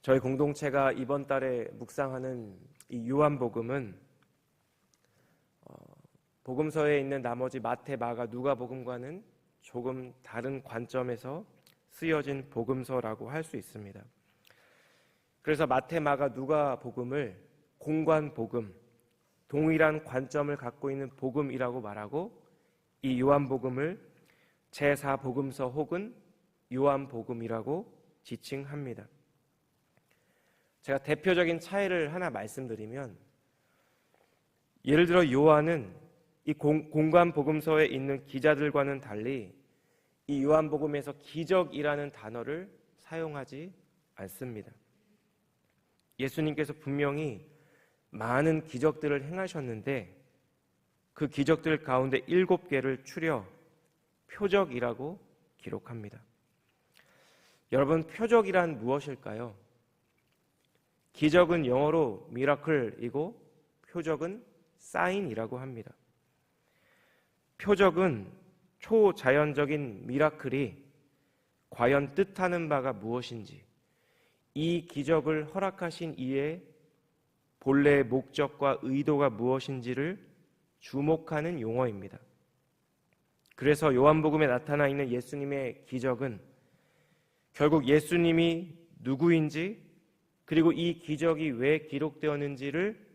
저희 공동체가 이번 달에 묵상하는 이 요한복음은 복음서에 있는 나머지 마태, 마가, 누가복음과는 조금 다른 관점에서 쓰여진 복음서라고 할 수 있습니다. 그래서 마태, 마가, 누가복음을 공관복음, 동일한 관점을 갖고 있는 복음이라고 말하고, 이 요한복음을 제4복음서 혹은 요한복음이라고 지칭합니다. 제가 대표적인 차이를 하나 말씀드리면, 예를 들어 요한은 이 공관복음서에 있는 기자들과는 달리 이 요한복음에서 기적이라는 단어를 사용하지 않습니다. 예수님께서 분명히 많은 기적들을 행하셨는데 그 기적들 가운데 7개를 추려 표적이라고 기록합니다. 여러분, 표적이란 무엇일까요? 기적은 영어로 미라클이고 표적은 사인이라고 합니다. 표적은 초자연적인 미라클이 과연 뜻하는 바가 무엇인지, 이 기적을 허락하신 이의 본래의 목적과 의도가 무엇인지를 주목하는 용어입니다. 그래서 요한복음에 나타나 있는 예수님의 기적은 결국 예수님이 누구인지, 그리고 이 기적이 왜 기록되었는지를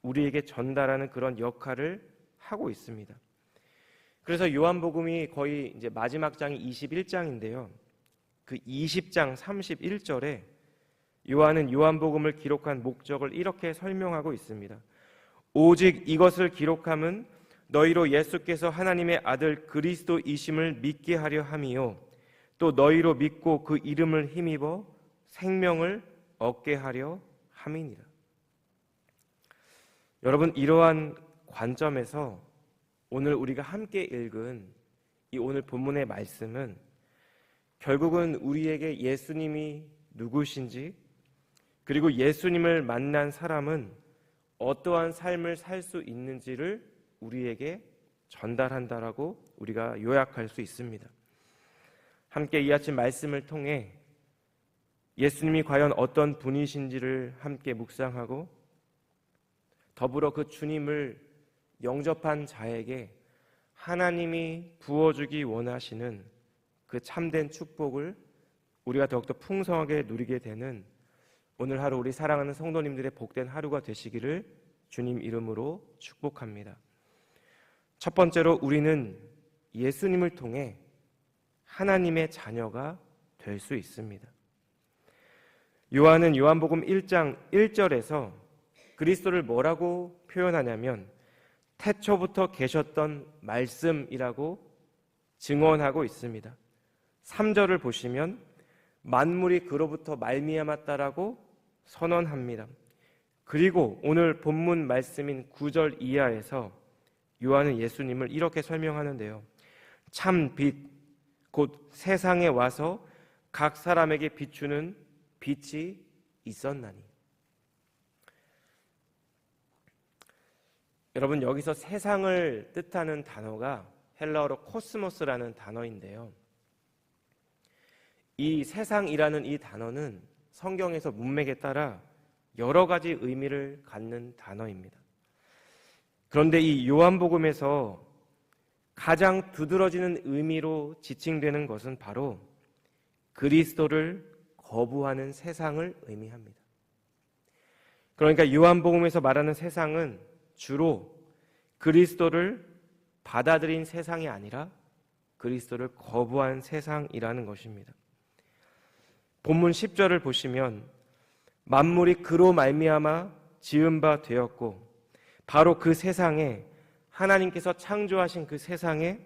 우리에게 전달하는 그런 역할을 하고 있습니다. 그래서 요한복음이 거의 이제 마지막 장이 21장인데요. 그 20장 31절에 요한은 요한복음을 기록한 목적을 이렇게 설명하고 있습니다. 오직 이것을 기록함은 너희로 예수께서 하나님의 아들 그리스도이심을 믿게 하려 함이요, 또 너희로 믿고 그 이름을 힘입어 생명을 얻게 하려 함이니라. 여러분, 이러한 관점에서 오늘 우리가 함께 읽은 이 오늘 본문의 말씀은 결국은 우리에게 예수님이 누구신지, 그리고 예수님을 만난 사람은 어떠한 삶을 살 수 있는지를 우리에게 전달한다라고 우리가 요약할 수 있습니다. 함께 이 아침 말씀을 통해 예수님이 과연 어떤 분이신지를 함께 묵상하고, 더불어 그 주님을 영접한 자에게 하나님이 부어주기 원하시는 그 참된 축복을 우리가 더욱더 풍성하게 누리게 되는 오늘 하루 우리 사랑하는 성도님들의 복된 하루가 되시기를 주님 이름으로 축복합니다. 첫 번째로, 우리는 예수님을 통해 하나님의 자녀가 될 수 있습니다. 요한은 요한복음 1장 1절에서 그리스도를 뭐라고 표현하냐면 태초부터 계셨던 말씀이라고 증언하고 있습니다. 3절을 보시면 만물이 그로부터 말미암았다라고 선언합니다. 그리고 오늘 본문 말씀인 9절 이하에서 요한은 예수님을 이렇게 설명하는데요. 참 빛, 곧 세상에 와서 각 사람에게 비추는 빛이 있었나니. 여러분, 여기서 세상을 뜻하는 단어가 헬라어로 코스모스라는 단어인데요. 이 세상이라는 이 단어는 성경에서 문맥에 따라 여러 가지 의미를 갖는 단어입니다. 그런데 이 요한복음에서 가장 두드러지는 의미로 지칭되는 것은 바로 그리스도를 거부하는 세상을 의미합니다. 그러니까 요한복음에서 말하는 세상은 주로 그리스도를 받아들인 세상이 아니라 그리스도를 거부한 세상이라는 것입니다. 본문 10절을 보시면 만물이 그로 말미암아 지은 바 되었고, 바로 그 세상에, 하나님께서 창조하신 그 세상에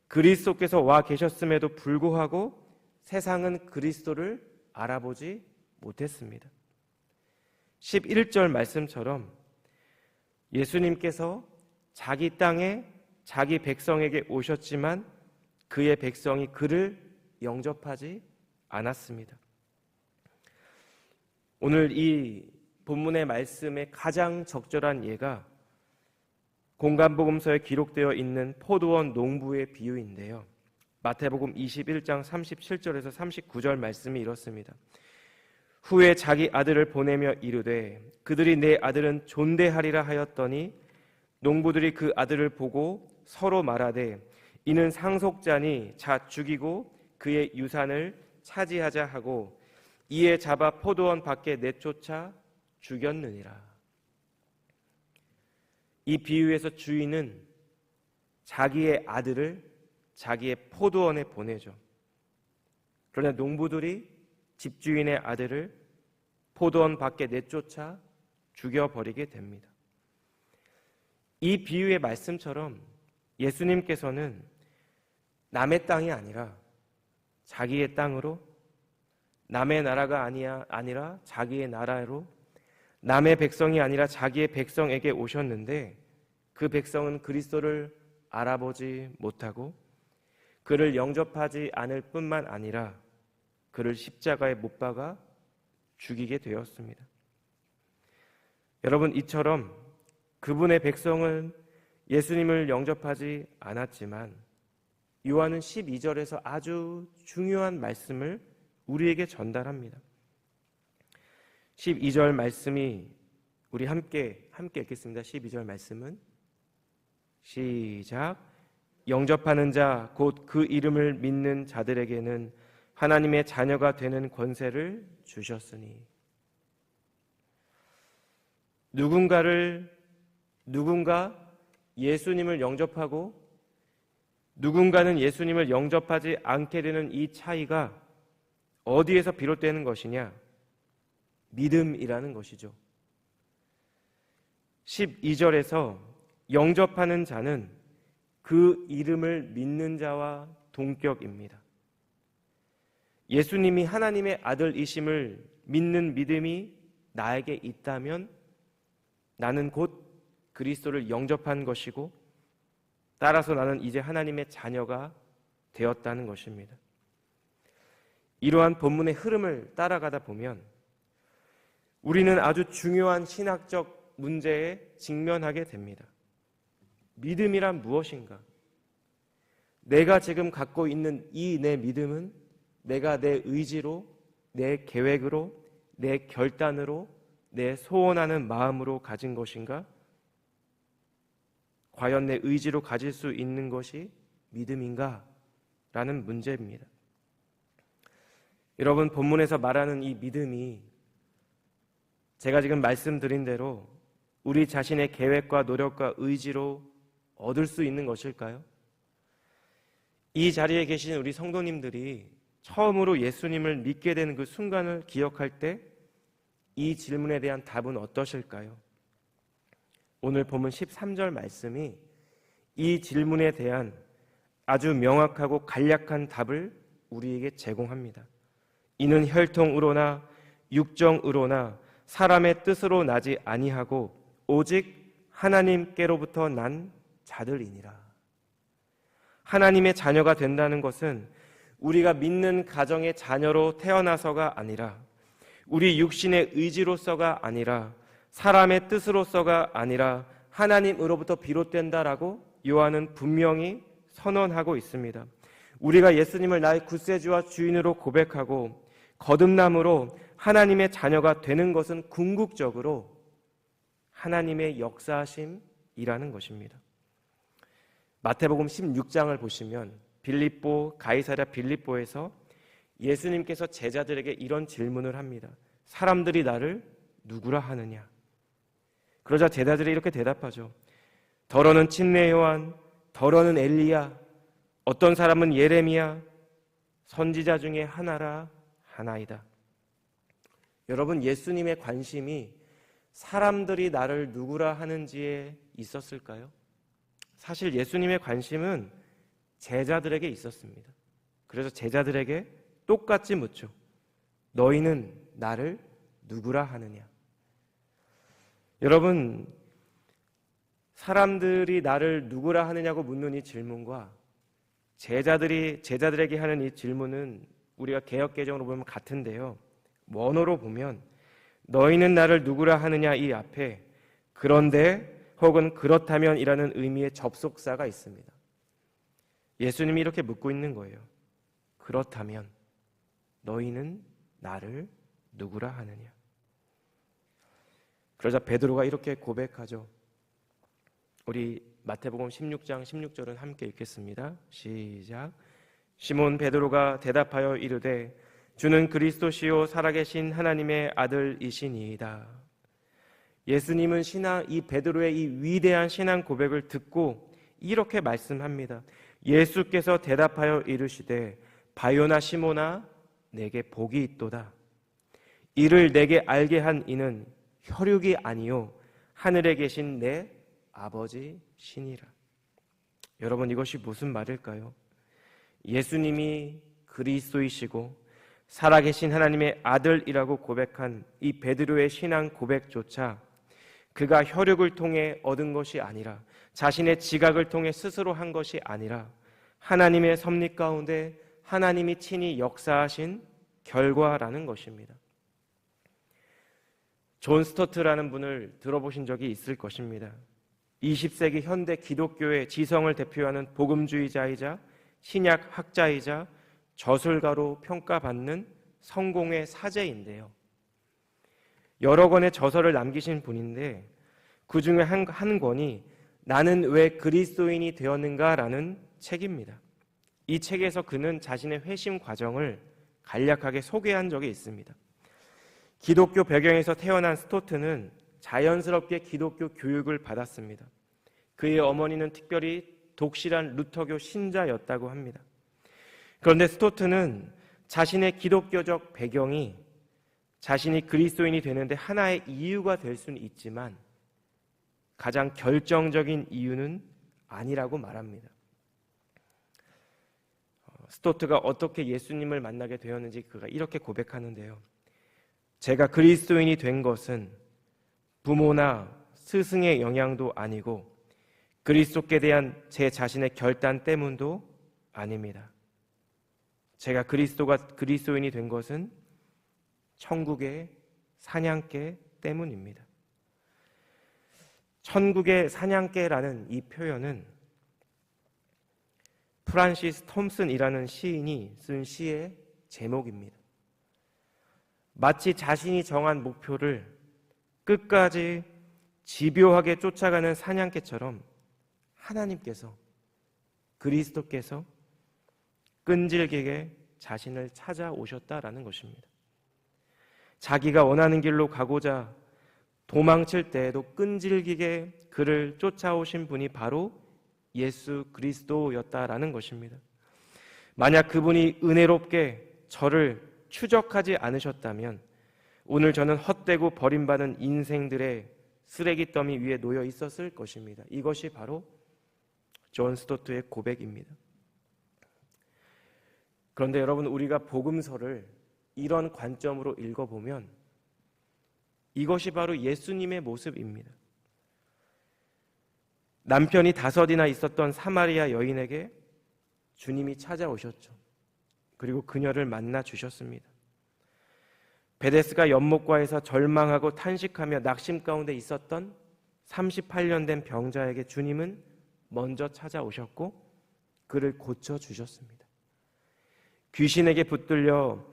그리스도께서 와 계셨음에도 불구하고 세상은 그리스도를 알아보지 못했습니다. 11절 말씀처럼 예수님께서 자기 땅에 자기 백성에게 오셨지만 그의 백성이 그를 영접하지 않았습니다. 오늘 이 본문의 말씀의 가장 적절한 예가 공관복음서에 기록되어 있는 포도원 농부의 비유인데요. 마태복음 21장 37절에서 39절 말씀이 이렇습니다. 후에 자기 아들을 보내며 이르되 그들이 내 아들은 존대하리라 하였더니 농부들이 그 아들을 보고 서로 말하되 이는 상속자니 자 죽이고 그의 유산을 차지하자 하고 이에 잡아 포도원 밖에 내쫓아 죽였느니라. 이 비유에서 주인은 자기의 아들을 자기의 포도원에 보내죠. 그러나 농부들이 집주인의 아들을 포도원 밖에 내쫓아 죽여버리게 됩니다. 이 비유의 말씀처럼 예수님께서는 남의 땅이 아니라 자기의 땅으로, 남의 나라가 아니라 자기의 나라로, 남의 백성이 아니라 자기의 백성에게 오셨는데 그 백성은 그리스도를 알아보지 못하고 그를 영접하지 않을 뿐만 아니라 그를 십자가에 못 박아 죽이게 되었습니다. 여러분, 이처럼 그분의 백성은 예수님을 영접하지 않았지만 요한은 12절에서 아주 중요한 말씀을 우리에게 전달합니다. 12절 말씀이 우리 함께 읽겠습니다. 12절 말씀은 시작. 영접하는 자 곧 그 이름을 믿는 자들에게는 하나님의 자녀가 되는 권세를 주셨으니. 누군가 예수님을 영접하고 누군가는 예수님을 영접하지 않게 되는 이 차이가 어디에서 비롯되는 것이냐? 믿음이라는 것이죠. 12절에서 영접하는 자는 그 이름을 믿는 자와 동격입니다. 예수님이 하나님의 아들이심을 믿는 믿음이 나에게 있다면 나는 곧 그리스도를 영접한 것이고 따라서 나는 이제 하나님의 자녀가 되었다는 것입니다. 이러한 본문의 흐름을 따라가다 보면 우리는 아주 중요한 신학적 문제에 직면하게 됩니다. 믿음이란 무엇인가? 내가 지금 갖고 있는 이 내 믿음은 내가 내 의지로, 내 계획으로, 내 결단으로, 내 소원하는 마음으로 가진 것인가? 과연 내 의지로 가질 수 있는 것이 믿음인가? 라는 문제입니다. 여러분, 본문에서 말하는 이 믿음이 제가 지금 말씀드린 대로 우리 자신의 계획과 노력과 의지로 얻을 수 있는 것일까요? 이 자리에 계신 우리 성도님들이 처음으로 예수님을 믿게 되는 그 순간을 기억할 때 이 질문에 대한 답은 어떠실까요? 오늘 본문 13절 말씀이 이 질문에 대한 아주 명확하고 간략한 답을 우리에게 제공합니다. 이는 혈통으로나 육정으로나 사람의 뜻으로 나지 아니하고 오직 하나님께로부터 난 자들이니라. 하나님의 자녀가 된다는 것은 우리가 믿는 가정의 자녀로 태어나서가 아니라 우리 육신의 의지로서가 아니라 사람의 뜻으로서가 아니라 하나님으로부터 비롯된다라고 요한은 분명히 선언하고 있습니다. 우리가 예수님을 나의 구세주와 주인으로 고백하고 거듭남으로 하나님의 자녀가 되는 것은 궁극적으로 하나님의 역사하심이라는 것입니다. 마태복음 16장을 보시면 가이사랴 빌립보에서 예수님께서 제자들에게 이런 질문을 합니다. 사람들이 나를 누구라 하느냐? 그러자 제자들이 이렇게 대답하죠. 더러는 침례 요한, 더러는 엘리야, 어떤 사람은 예레미야, 선지자 중에 하나이다. 여러분, 예수님의 관심이 사람들이 나를 누구라 하는지에 있었을까요? 사실 예수님의 관심은 제자들에게 있었습니다. 그래서 제자들에게 똑같이 묻죠. 너희는 나를 누구라 하느냐? 여러분, 사람들이 나를 누구라 하느냐고 묻는 이 질문과 제자들에게 하는 이 질문은 우리가 개역개정으로 보면 같은데요. 원어로 보면 너희는 나를 누구라 하느냐 이 앞에 그런데 혹은 그렇다면 이라는 의미의 접속사가 있습니다. 예수님이 이렇게 묻고 있는 거예요. 그렇다면 너희는 나를 누구라 하느냐. 그러자 베드로가 이렇게 고백하죠. 우리 마태복음 16장 16절은 함께 읽겠습니다. 시작. 시몬 베드로가 대답하여 이르되 주는 그리스도시요 살아계신 하나님의 아들이시니이다. 예수님은 이 베드로의 이 위대한 신앙 고백을 듣고 이렇게 말씀합니다. 예수께서 대답하여 이르시되 바요나 시몬아 내게 복이 있도다. 이를 내게 알게 한 이는 혈육이 아니요 하늘에 계신 내 아버지시니라. 여러분, 이것이 무슨 말일까요? 예수님이 그리스도이시고 살아계신 하나님의 아들이라고 고백한 이 베드로의 신앙 고백조차 그가 혈육을 통해 얻은 것이 아니라, 자신의 지각을 통해 스스로 한 것이 아니라 하나님의 섭리 가운데 하나님이 친히 역사하신 결과라는 것입니다. 존 스토트라는 분을 들어보신 적이 있을 것입니다. 20세기 현대 기독교의 지성을 대표하는 복음주의자이자 신약 학자이자 저술가로 평가받는 성공의 사제인데요. 여러 권의 저서를 남기신 분인데 그 중에 한 권이 나는 왜 그리스도인이 되었는가라는 책입니다. 이 책에서 그는 자신의 회심 과정을 간략하게 소개한 적이 있습니다. 기독교 배경에서 태어난 스토트는 자연스럽게 기독교 교육을 받았습니다. 그의 어머니는 특별히 독실한 루터교 신자였다고 합니다. 그런데 스토트는 자신의 기독교적 배경이 자신이 그리스도인이 되는데 하나의 이유가 될 수는 있지만 가장 결정적인 이유는 아니라고 말합니다. 스토트가 어떻게 예수님을 만나게 되었는지 그가 이렇게 고백하는데요. 제가 그리스도인이 된 것은 부모나 스승의 영향도 아니고 그리스도께 대한 제 자신의 결단 때문도 아닙니다. 제가 그리스도인이 된 것은 천국의 사냥개 때문입니다. 천국의 사냥개라는 이 표현은 프란시스 톰슨이라는 시인이 쓴 시의 제목입니다. 마치 자신이 정한 목표를 끝까지 집요하게 쫓아가는 사냥개처럼 하나님께서, 그리스도께서 끈질기게 자신을 찾아오셨다라는 것입니다. 자기가 원하는 길로 가고자 도망칠 때에도 끈질기게 그를 쫓아오신 분이 바로 예수 그리스도였다라는 것입니다. 만약 그분이 은혜롭게 저를 추적하지 않으셨다면 오늘 저는 헛되고 버림받은 인생들의 쓰레기 더미 위에 놓여 있었을 것입니다. 이것이 바로 존 스토트의 고백입니다. 그런데 여러분, 우리가 복음서를 이런 관점으로 읽어보면 이것이 바로 예수님의 모습입니다. 남편이 5이나 있었던 사마리아 여인에게 주님이 찾아오셨죠. 그리고 그녀를 만나 주셨습니다. 베데스가 연못가에서 절망하고 탄식하며 낙심 가운데 있었던 38년 된 병자에게 주님은 먼저 찾아오셨고 그를 고쳐주셨습니다. 귀신에게 붙들려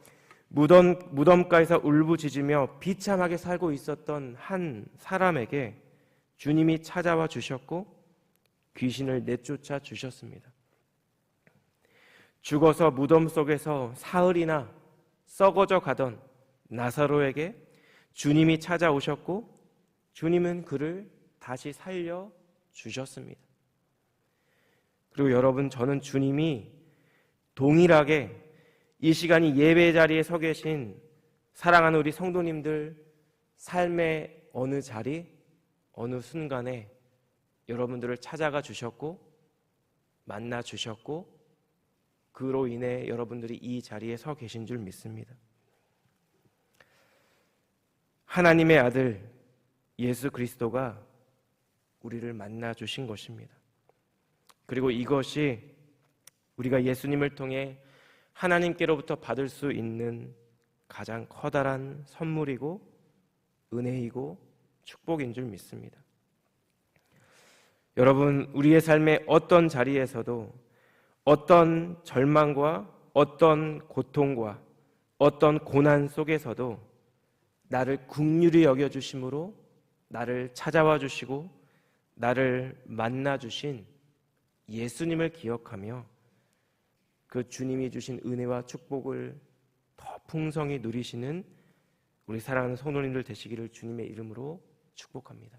무덤가에서 울부짖으며 비참하게 살고 있었던 한 사람에게 주님이 찾아와 주셨고 귀신을 내쫓아 주셨습니다. 죽어서 무덤 속에서 사흘이나 썩어져 가던 나사로에게 주님이 찾아오셨고 주님은 그를 다시 살려 주셨습니다. 그리고 여러분, 저는 주님이 동일하게 이 시간이 예배 자리에 서 계신 사랑하는 우리 성도님들 삶의 어느 자리, 어느 순간에 여러분들을 찾아가 주셨고 만나 주셨고 그로 인해 여러분들이 이 자리에 서 계신 줄 믿습니다. 하나님의 아들 예수 그리스도가 우리를 만나 주신 것입니다. 그리고 이것이 우리가 예수님을 통해 하나님께로부터 받을 수 있는 가장 커다란 선물이고 은혜이고 축복인 줄 믿습니다. 여러분, 우리의 삶의 어떤 자리에서도 어떤 절망과 어떤 고통과 어떤 고난 속에서도 나를 긍휼히 여겨주심으로 나를 찾아와 주시고 나를 만나 주신 예수님을 기억하며 그 주님이 주신 은혜와 축복을 더 풍성히 누리시는 우리 사랑하는 성도님들 되시기를 주님의 이름으로 축복합니다.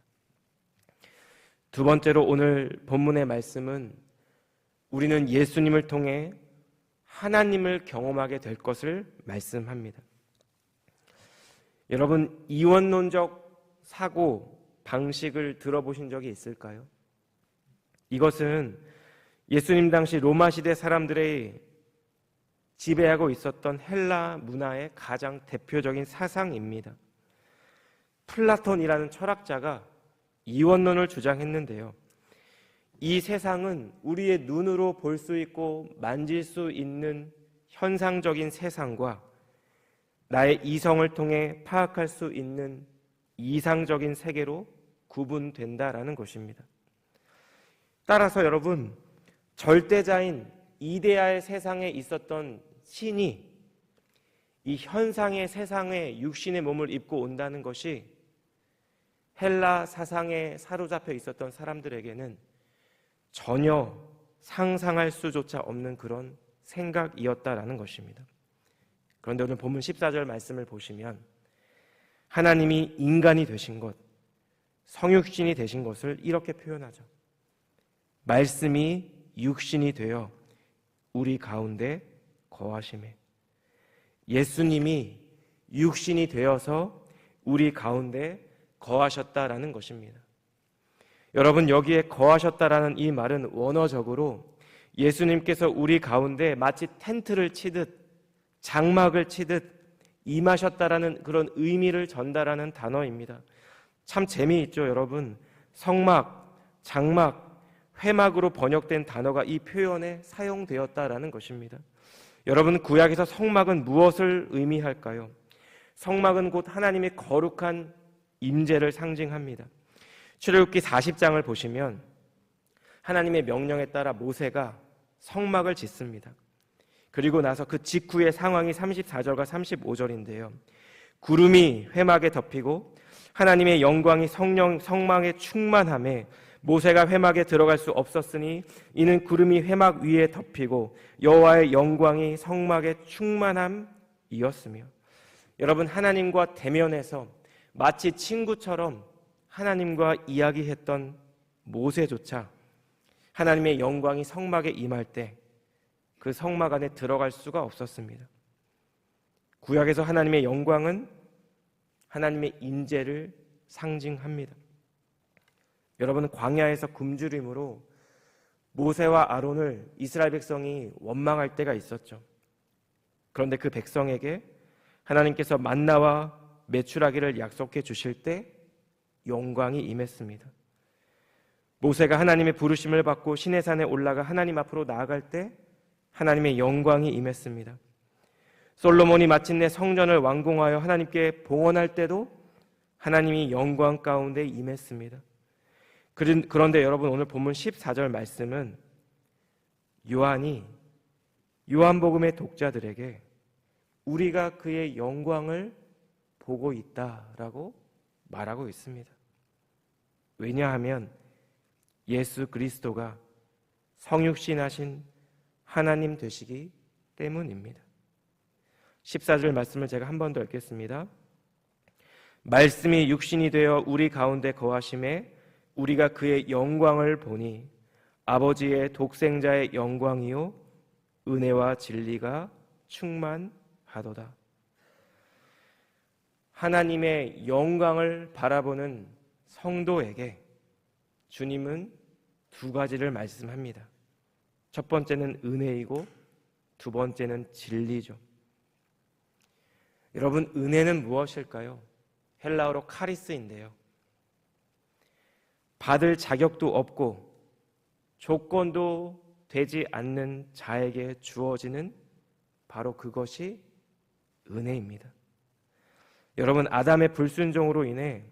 두 번째로 오늘 본문의 말씀은 우리는 예수님을 통해 하나님을 경험하게 될 것을 말씀합니다. 여러분, 이원론적 사고 방식을 들어보신 적이 있을까요? 이것은 예수님 당시 로마 시대 사람들의 지배하고 있었던 헬라 문화의 가장 대표적인 사상입니다. 플라톤이라는 철학자가 이원론을 주장했는데요. 이 세상은 우리의 눈으로 볼 수 있고 만질 수 있는 현상적인 세상과 나의 이성을 통해 파악할 수 있는 이상적인 세계로 구분된다라는 것입니다. 따라서 여러분, 절대자인 이데아의 세상에 있었던 신이 이 현상의 세상에 육신의 몸을 입고 온다는 것이 헬라 사상에 사로잡혀 있었던 사람들에게는 전혀 상상할 수조차 없는 그런 생각이었다라는 것입니다. 그런데 오늘 본문 14절 말씀을 보시면 하나님이 인간이 되신 것, 성육신이 되신 것을 이렇게 표현하죠. 말씀이 육신이 되어 우리 가운데 거하심에. 예수님이 육신이 되어서 우리 가운데 거하셨다라는 것입니다. 여러분, 여기에 거하셨다라는 이 말은 원어적으로 예수님께서 우리 가운데 마치 텐트를 치듯 장막을 치듯 임하셨다라는 그런 의미를 전달하는 단어입니다. 참 재미있죠, 여러분. 성막, 장막, 회막으로 번역된 단어가 이 표현에 사용되었다라는 것입니다. 여러분, 구약에서 성막은 무엇을 의미할까요? 성막은 곧 하나님의 거룩한 임재를 상징합니다. 출애굽기 40장을 보시면 하나님의 명령에 따라 모세가 성막을 짓습니다. 그리고 나서 그 직후의 상황이 34절과 35절인데요. 구름이 회막에 덮이고 하나님의 영광이 성막에 충만함에 모세가 회막에 들어갈 수 없었으니 이는 구름이 회막 위에 덮이고 여호와의 영광이 성막에 충만함이었으며. 여러분, 하나님과 대면해서 마치 친구처럼 하나님과 이야기했던 모세조차 하나님의 영광이 성막에 임할 때 그 성막 안에 들어갈 수가 없었습니다. 구약에서 하나님의 영광은 하나님의 임재를 상징합니다. 여러분, 광야에서 굶주림으로 모세와 아론을 이스라엘 백성이 원망할 때가 있었죠. 그런데 그 백성에게 하나님께서 만나와 메추라기를 약속해 주실 때 영광이 임했습니다. 모세가 하나님의 부르심을 받고 시내산에 올라가 하나님 앞으로 나아갈 때 하나님의 영광이 임했습니다. 솔로몬이 마침내 성전을 완공하여 하나님께 봉헌할 때도 하나님이 영광 가운데 임했습니다. 그런데 여러분, 오늘 본문 14절 말씀은 요한이 요한복음의 독자들에게 우리가 그의 영광을 보고 있다라고 말하고 있습니다. 왜냐하면 예수 그리스도가 성육신하신 하나님 되시기 때문입니다. 14절 말씀을 제가 한 번 더 읽겠습니다. 말씀이 육신이 되어 우리 가운데 거하심에 우리가 그의 영광을 보니 아버지의 독생자의 영광이요 은혜와 진리가 충만하도다. 하나님의 영광을 바라보는 성도에게 주님은 두 가지를 말씀합니다. 첫 번째는 은혜이고 두 번째는 진리죠. 여러분, 은혜는 무엇일까요? 헬라어로 카리스인데요. 받을 자격도 없고 조건도 되지 않는 자에게 주어지는 바로 그것이 은혜입니다. 여러분, 아담의 불순종으로 인해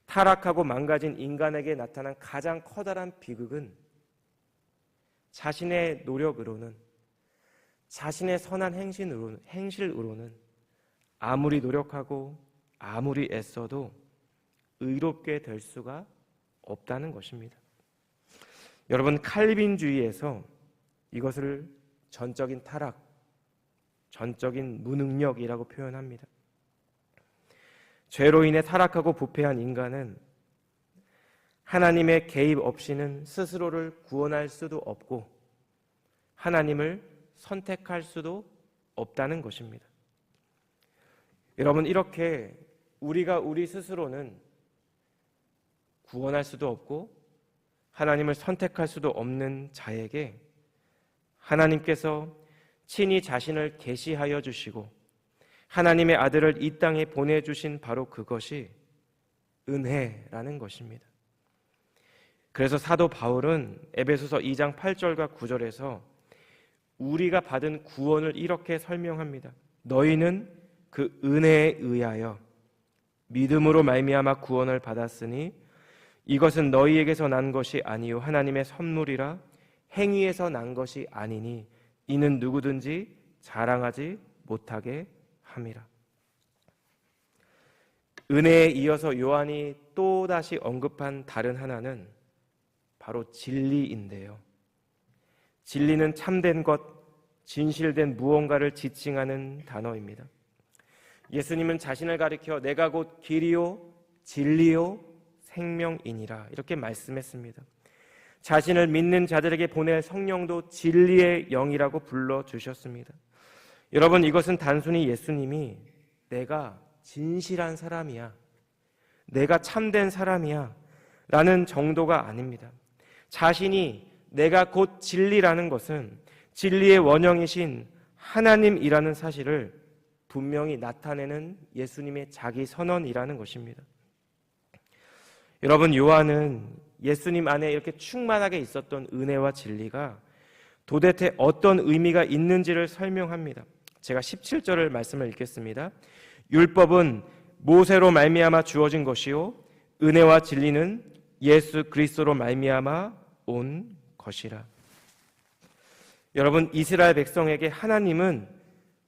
타락하고 망가진 인간에게 나타난 가장 커다란 비극은 자신의 노력으로는, 자신의 선한 행실으로는 아무리 노력하고 아무리 애써도 의롭게 될 수가 없다는 것입니다. 여러분, 칼빈주의에서 이것을 전적인 타락, 전적인 무능력이라고 표현합니다. 죄로 인해 타락하고 부패한 인간은 하나님의 개입 없이는 스스로를 구원할 수도 없고 하나님을 선택할 수도 없다는 것입니다. 여러분, 이렇게 우리가 우리 스스로는 구원할 수도 없고 하나님을 선택할 수도 없는 자에게 하나님께서 친히 자신을 계시하여 주시고 하나님의 아들을 이 땅에 보내주신 바로 그것이 은혜라는 것입니다. 그래서 사도 바울은 에베소서 2장 8절과 9절에서 우리가 받은 구원을 이렇게 설명합니다. 너희는 그 은혜에 의하여 믿음으로 말미암아 구원을 받았으니 이것은 너희에게서 난 것이 아니요 하나님의 선물이라 행위에서 난 것이 아니니 이는 누구든지 자랑하지 못하게 함이라. 은혜에 이어서 요한이 또다시 언급한 다른 하나는 바로 진리인데요. 진리는 참된 것, 진실된 무언가를 지칭하는 단어입니다. 예수님은 자신을 가리켜 내가 곧 길이요 진리요 생명이니라 이렇게 말씀했습니다. 자신을 믿는 자들에게 보낼 성령도 진리의 영이라고 불러주셨습니다. 여러분, 이것은 단순히 예수님이 내가 진실한 사람이야, 내가 참된 사람이야 라는 정도가 아닙니다. 자신이 내가 곧 진리라는 것은 진리의 원형이신 하나님이라는 사실을 분명히 나타내는 예수님의 자기 선언이라는 것입니다. 여러분, 요한은 예수님 안에 이렇게 충만하게 있었던 은혜와 진리가 도대체 어떤 의미가 있는지를 설명합니다. 제가 17절을 말씀을 읽겠습니다. 율법은 모세로 말미암아 주어진 것이요 은혜와 진리는 예수 그리스도로 말미암아 온 것이라. 여러분, 이스라엘 백성에게 하나님은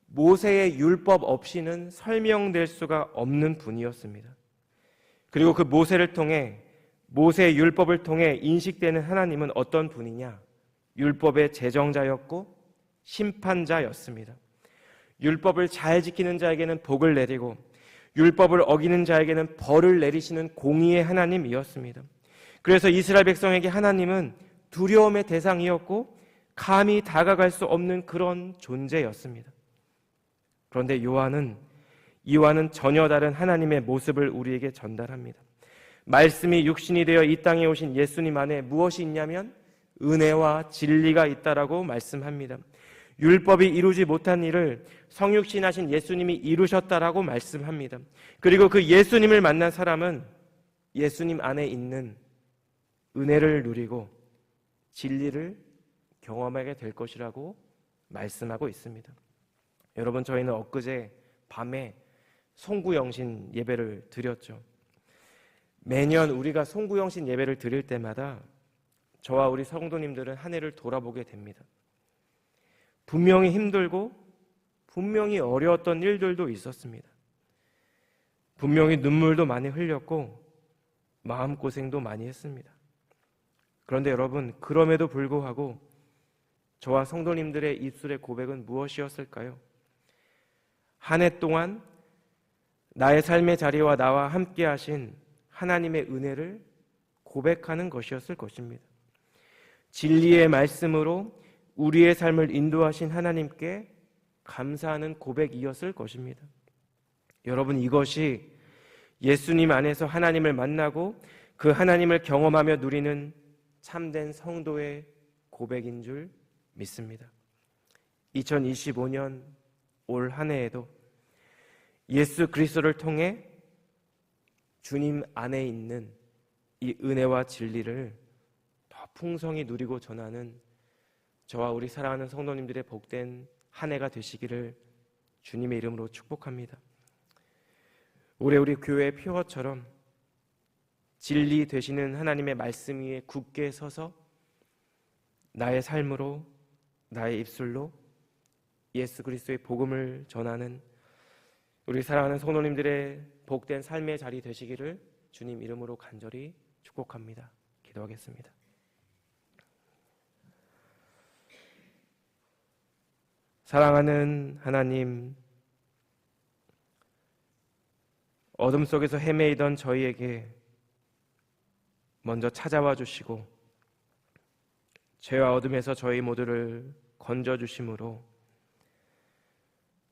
모세의 율법 없이는 설명될 수가 없는 분이었습니다. 그리고 그 모세를 통해, 모세의 율법을 통해 인식되는 하나님은 어떤 분이냐? 율법의 제정자였고 심판자였습니다. 율법을 잘 지키는 자에게는 복을 내리고 율법을 어기는 자에게는 벌을 내리시는 공의의 하나님이었습니다. 그래서 이스라엘 백성에게 하나님은 두려움의 대상이었고 감히 다가갈 수 없는 그런 존재였습니다. 그런데 요한은 이와는 전혀 다른 하나님의 모습을 우리에게 전달합니다. 말씀이 육신이 되어 이 땅에 오신 예수님 안에 무엇이 있냐면 은혜와 진리가 있다라고 말씀합니다. 율법이 이루지 못한 일을 성육신하신 예수님이 이루셨다라고 말씀합니다. 그리고 그 예수님을 만난 사람은 예수님 안에 있는 은혜를 누리고 진리를 경험하게 될 것이라고 말씀하고 있습니다. 여러분, 저희는 엊그제 밤에 송구영신 예배를 드렸죠. 매년 우리가 송구영신 예배를 드릴 때마다 저와 우리 성도님들은 한 해를 돌아보게 됩니다. 분명히 힘들고 분명히 어려웠던 일들도 있었습니다. 분명히 눈물도 많이 흘렸고 마음고생도 많이 했습니다. 그런데 여러분, 그럼에도 불구하고 저와 성도님들의 입술의 고백은 무엇이었을까요? 한 해 동안 나의 삶의 자리와 나와 함께 하신 하나님의 은혜를 고백하는 것이었을 것입니다. 진리의 말씀으로 우리의 삶을 인도하신 하나님께 감사하는 고백이었을 것입니다. 여러분, 이것이 예수님 안에서 하나님을 만나고 그 하나님을 경험하며 누리는 참된 성도의 고백인 줄 믿습니다. 2025년 올 한 해에도 예수 그리스도를 통해 주님 안에 있는 이 은혜와 진리를 더 풍성히 누리고 전하는 저와 우리 사랑하는 성도님들의 복된 한 해가 되시기를 주님의 이름으로 축복합니다. 올해 우리 교회의 표어처럼 진리 되시는 하나님의 말씀 위에 굳게 서서 나의 삶으로, 나의 입술로 예수 그리스도의 복음을 전하는 우리 사랑하는 성도님들의 복된 삶의 자리 되시기를 주님 이름으로 간절히 축복합니다. 기도하겠습니다. 사랑하는 하나님, 어둠 속에서 헤매이던 저희에게 먼저 찾아와 주시고 죄와 어둠에서 저희 모두를 건져 주심으로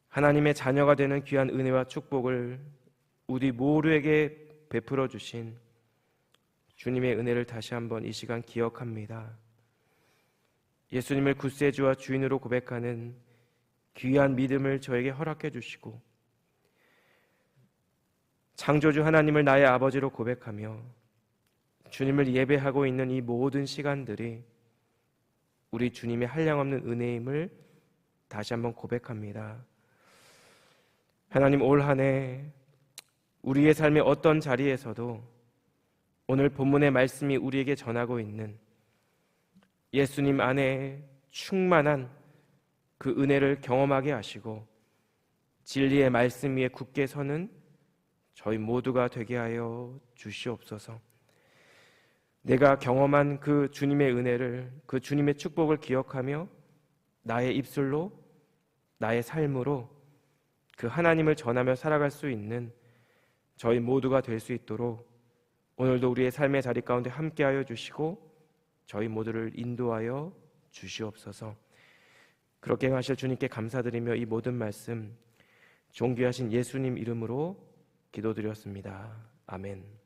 하나님의 자녀가 되는 귀한 은혜와 축복을 우리 모두에게 베풀어 주신 주님의 은혜를 다시 한번 이 시간 기억합니다. 예수님을 구세주와 주인으로 고백하는 귀한 믿음을 저에게 허락해 주시고 창조주 하나님을 나의 아버지로 고백하며 주님을 예배하고 있는 이 모든 시간들이 우리 주님의 한량없는 은혜임을 다시 한번 고백합니다. 하나님, 올 한 해 우리의 삶의 어떤 자리에서도 오늘 본문의 말씀이 우리에게 전하고 있는 예수님 안에 충만한 그 은혜를 경험하게 하시고 진리의 말씀 위에 굳게 서는 저희 모두가 되게 하여 주시옵소서. 내가 경험한 그 주님의 은혜를, 그 주님의 축복을 기억하며 나의 입술로, 나의 삶으로 그 하나님을 전하며 살아갈 수 있는 저희 모두가 될 수 있도록 오늘도 우리의 삶의 자리 가운데 함께하여 주시고 저희 모두를 인도하여 주시옵소서. 그렇게 하실 주님께 감사드리며 이 모든 말씀 존귀하신 예수님 이름으로 기도드렸습니다. 아멘.